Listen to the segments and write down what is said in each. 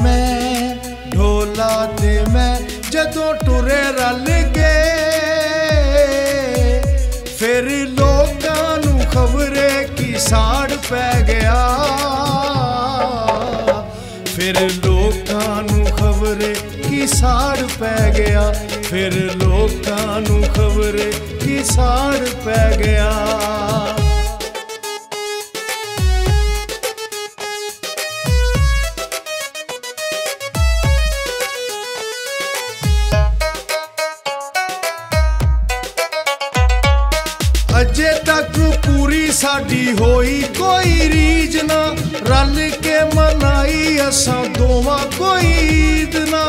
मैं ढोला ते मैं जदों टुरे रल के, फिर लोकां नूं खबरे की साड़ पै गया, फिर लोकां नूं खबरे की साड़ पै गया, फिर लोकां नूं खबरे की साड़ पै गया। अजे तक पूरी साडी होई कोई रीज ना, रल के मनाई असां दोवां कोई ईद ना,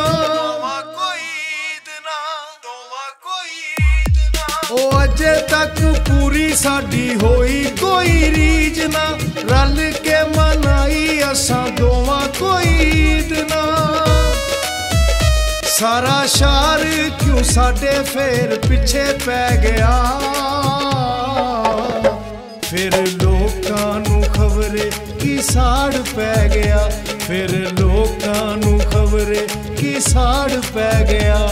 ओ अजे तक पूरी साडी होई कोई रीज ना, रल के मनाई असां दोवां कोई ईद ना। सारा शार क्यों साडे फेर पिछे पै गया, फिर लोकां नूं खबरे की साड़ पै गया, फिर लोकां नूं खबरे की साड़ पै गया।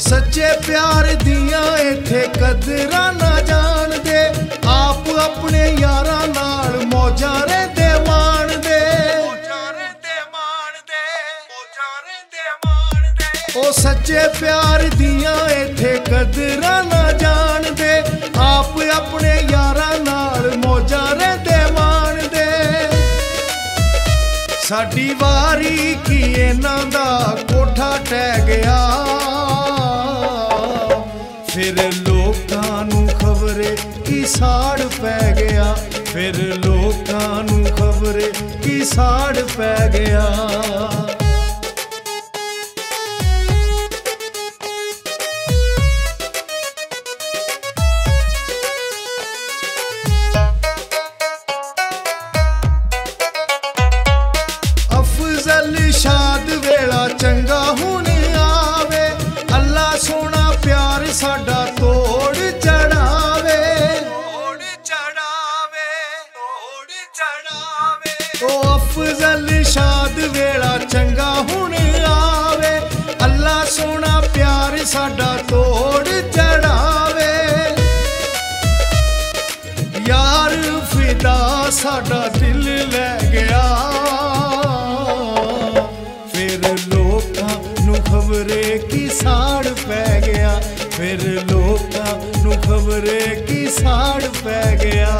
सच्चे प्यार दियां इत्थे कदरां ना जानदे, आप अपने यारां नाल मौजां रहिंदे माणदे, ओ सच्चे प्यार दियां इत्थे कदरां ना जानदे, आप अपने यारां नाल मौजां रहिंदे माणदे। साडी वारी की इन्हां दा कोठा टह गया, फिर लोकां नूं खबरे की साड़ पै गया, फिर लोकां नूं खबरे की साड़ पै गया। अफजल शाद वेला चंगा हुण आवे, अल्लाह सोना प्यार साडा तोड़ चढ़ावे, ओ अफजल शाद वेला चंगा हुण आवे, अल्लाह सोना प्यार साडा तोड़ चढ़ावे। यार फिदा साडा दिल लै गया, फिर लोकां नूं खबरे की साड़ पै गया, फिर लोकां नूं खबरे की साड़ पै गया।